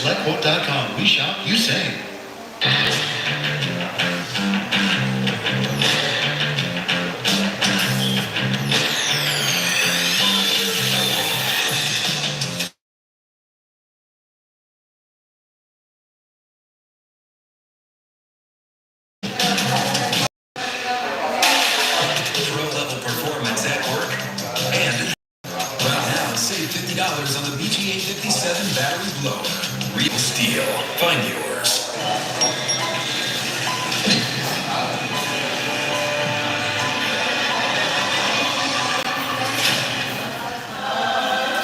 SelectQuote.com. We shop, you save. Pro-level performance at work. And right now, save $50 on the BGA 57 battery blower. Real steel. Find yours.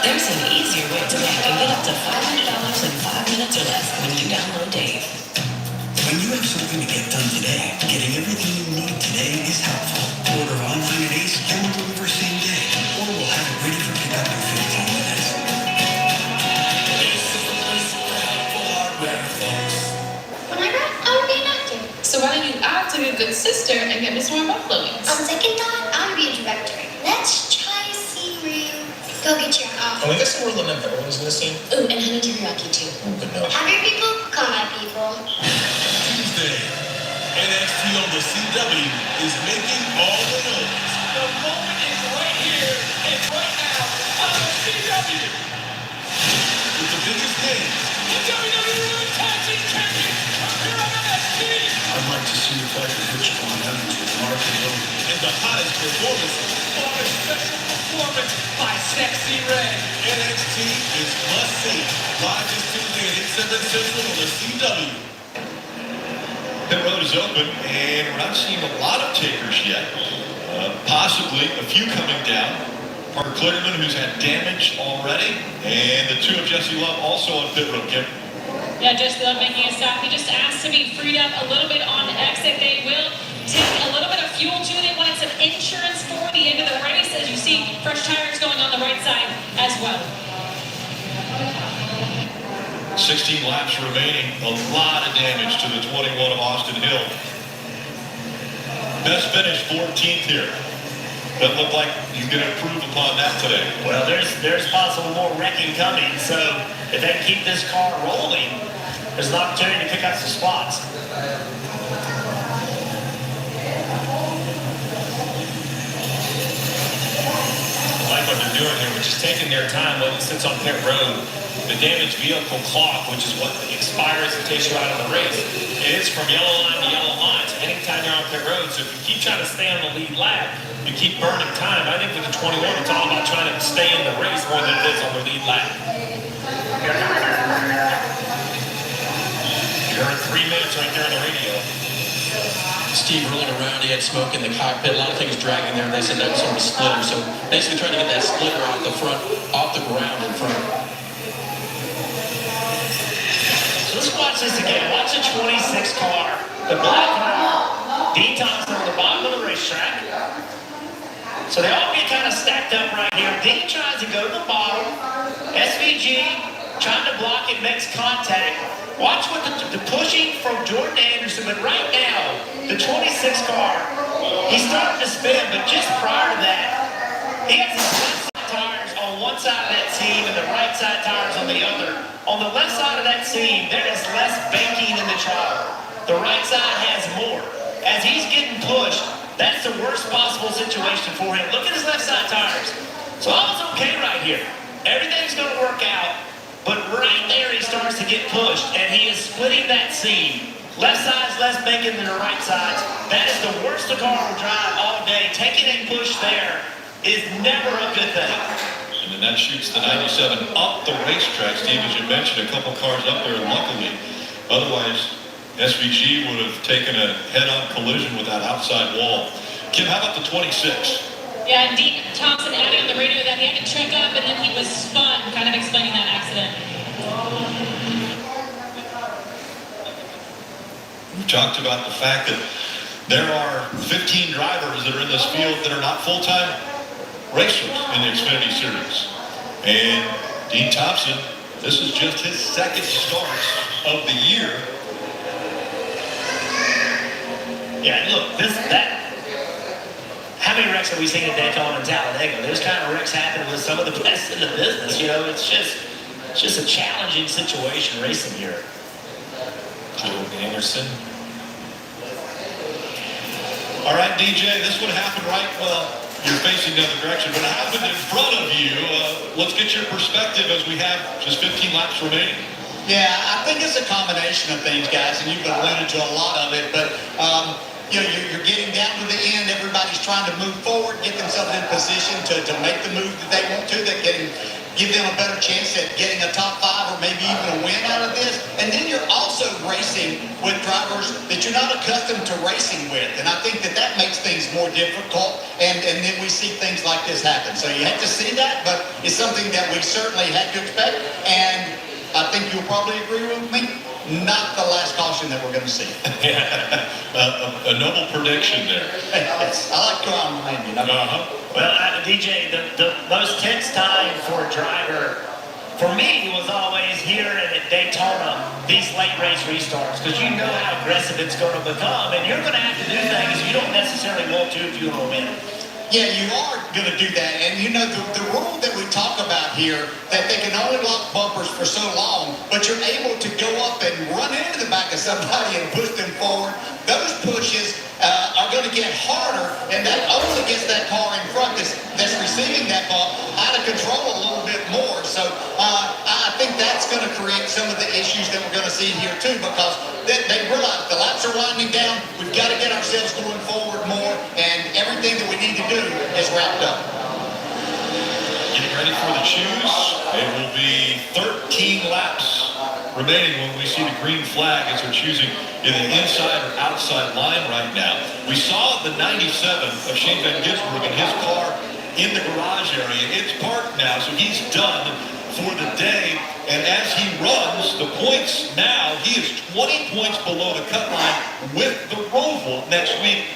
There's an easier way to back and get up to $500 in 5 minutes or less when you download Dave. When you have something to get done today, getting everything you need today is helpful. Order online at Ace and we'll deliver same day. Or we'll have it ready for pickup in 15 minutes. Ace is the place for helpful hardware, folks. When I grow up, I want to be an actor. So why don't you act like a good sister and get me some more buffalo wings? On second thought, I want to be a director. Let's try a scene where you go get your off. Can we get some more lemon pepper wings in this scene? Ooh, and honey teriyaki too. Good enough. Have your people, call my people. Tuesday, NXT on the CW is making all the noise. The moment is right here and right now on the CW. With the biggest names, The WWE Tag Team Champions are here on NXT. I'd like to see if I can hit you on Evans with Mark and Logan. and the hottest performances. For a special performance by Sexy Red. NXT is must-see. Live this Tuesday at 8, 7 Central on the CW. Pit road is open, and we're not seeing a lot of takers yet. Possibly a few coming down. Parker Clearman, who's had damage already, and the two of Jesse Love also on pit road. Kim. Yeah, Jesse Love making a stop. He just asked to be freed up a little bit on the exit. They will take a little bit of fuel too. They wanted some insurance for the end of the race. As you see, fresh tires going on the right side as well. 16 laps remaining, a lot of damage to the 21 of Austin Hill. Best finish 14th here. Doesn't look like he's going to improve upon that today. Well, there's possible more wrecking coming, so if they can keep this car rolling, there's an opportunity to pick up some spots. I like what they're doing here, which is taking their time when it sits on pit road. The damaged vehicle clock, which is what expires and takes you out of the race, it is from yellow line to yellow line. So anytime you're on pit road, so if you keep trying to stay on the lead lap, you keep burning time. I think with the 21, it's all about trying to stay in the race more than it is on the lead lap. You heard 3 minutes right there on the radio. Steve rolling around, he had smoke in the cockpit, a lot of things dragging there, and they said that was from the splitter. So basically trying to get that splitter off the front, off the ground in front. So let's watch this again. Watch the 26 car, the black car, Dean Thompson on the bottom of the racetrack. So they all get kind of stacked up right here. Dean tries to go to the bottom. SVG trying to block it, makes contact. Watch what the pushing from Jordan Anderson, but right now, the 26 car, he's starting to spin, but just prior to that, he has his left side tires on one side of that seam and the right side tires on the other. On the left side of that seam, there is less banking in the trial. The right side has more. As he's getting pushed, that's the worst possible situation for him. Look at his left side tires. So all's okay right here. Everything's going to work out. But right there, he starts to get pushed, and he is splitting that seam. Left side's less bacon than the right side's. That is the worst the car will drive all day. Taking a push there is never a good thing. And then that shoots the 97 up the racetrack. Steve, as you mentioned, a couple cars up there, luckily. Otherwise, SVG would have taken a head-on collision with that outside wall. Kim, how about the 26? Yeah, and Dean Thompson added on the radio that he had to check up and then he was spun, kind of explaining that accident. We talked about the fact that there are 15 drivers that are in this field that are not full-time racers in the Xfinity Series. And Dean Thompson, this is just his second start of the year. Yeah, look, how many wrecks have we seen at Daytona and Talladega? Those kind of wrecks happen with some of the best in the business. You know, it's just It's just a challenging situation racing here. Jordan Anderson. All right, DJ, this would happen right, well, you're facing the other direction, but it happened in front of you. Let's get your perspective as we have just 15 laps remaining. Yeah, I think it's a combination of things, guys, and you've alluded to a lot of it, but you know, you're getting down to the end. Everybody's trying to move forward, get themselves in position to make the move that they want to, that can give them a better chance at getting a top 5 or maybe even a win out of this. And then you're also racing with drivers that you're not accustomed to racing with. And I think that makes things more difficult. And then we see things like this happen. So you have to see that, but it's something that we certainly had to expect. And I think you'll probably agree with me. Not the last caution that we're going to see. A noble prediction there. I like to remind you. Well, DJ, the most tense time for a driver, for me, was always here and at Daytona, these late race restarts, because you know how aggressive it's going to become, and you're going to have to do things you don't necessarily want to if you want to win. Yeah, you are going to do that. And you know, the rule that we talk about here, that they can only lock bumpers for so long, but you're able to go up and run into the back of somebody and push them forward, those pushes are going to get harder, and that only gets that car in front that's receiving that bump out of control a little bit more. So I think that's going to create some of the issues that we're going to see here too, because they realize the laps are winding down, we've got to get ourselves going forward more, and everything that we need to do is wrapped up. Getting ready for the choose. It will be 13 laps remaining when we see the green flag as they're choosing in the inside or outside line right now. We saw the 97 of Shane Van Gisbergen in his car in the garage area. It's parked now, so he's done for the day. And as he runs the points now, he is 20 points below the cut line with the Roval next week.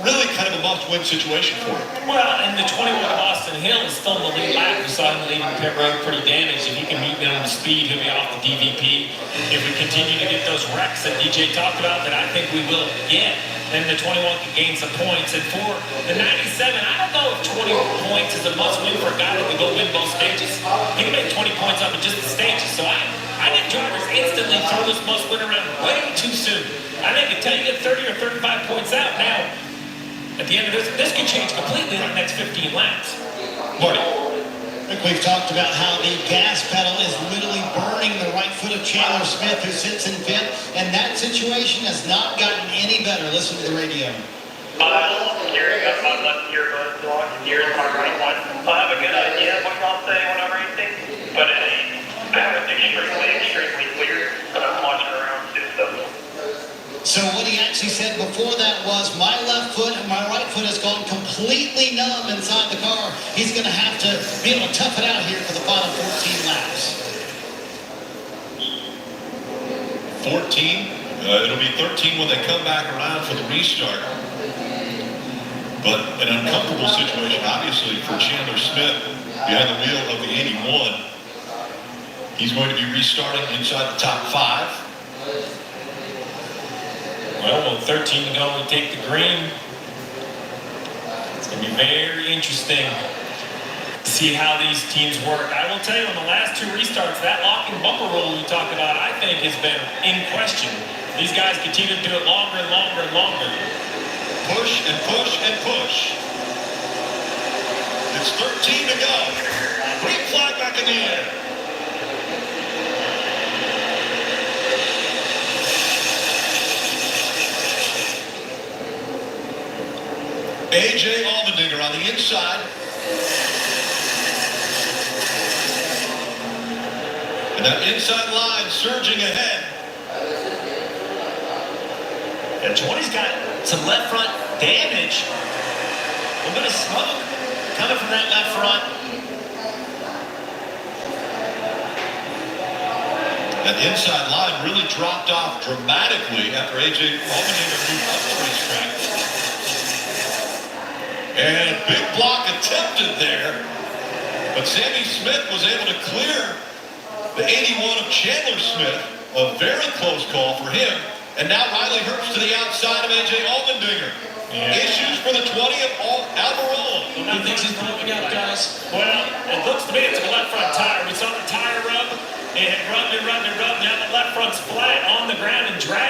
Really kind of a must-win situation for him. Well, and the 21 of Austin Hill is still in the lead lap. We saw him leaving the pit road pretty damaged. If he can meet minimum speed, he'll be off the DVP. If we continue to get those wrecks that DJ talked about, that I think we will get, then the 21 can gain some points. And for the 97, I don't know if 20 points is a must-win for a guy that can go win both stages. He can make 20 points up in just the stages. So I think drivers instantly throw this must-win around way too soon. I think until you get 30 or 35 points out now, at the end of this could change completely in the next 15 laps. Marty. I think we've talked about how the gas pedal is literally burning the right foot of Chandler Smith, who sits in fifth, and that situation has not gotten any better. Listen to the radio. Gearing up my left earbud, so I can hear my right one. I have a good idea of what y'all say whenever anything, but it ain't extremely clear. But I'm watching around too, so. So what he actually said before that was, my left foot and my right foot has gone completely numb inside the car. He's going to have to be able to tough it out here for the final 14 laps. 14. It'll be 13 when they come back around for the restart. But an uncomfortable situation, obviously, for Chandler Smith behind the wheel of the 81. He's going to be restarting inside the top 5. Well, with 13 to go, we take the green. It's going to be very interesting to see how these teams work. I will tell you, on the last 2 restarts, that locking bumper rule we talked about, I think, has been in question. These guys continue to do it longer and longer and longer. Push and push and push. It's 13 to go. Green flag back in the air. A.J. Allmendinger on the inside. And that inside line surging ahead. And 20's got some left front damage. A little bit of smoke coming from that left front. That inside line really dropped off dramatically after A.J. Allmendinger moved up the racetrack. And a big block attempted there. But Sammy Smith was able to clear the 81 of Chandler Smith. A very close call for him. And now Riley Herbst to the outside of A.J. Allmendinger. Yeah. Issues for the 20 of Alvarola. He thinks he's blowing out, guys. Well, it looks to me it's a left front tire. We saw the tire rub. It had rubbed. Now the left front's flat on the ground and dragged.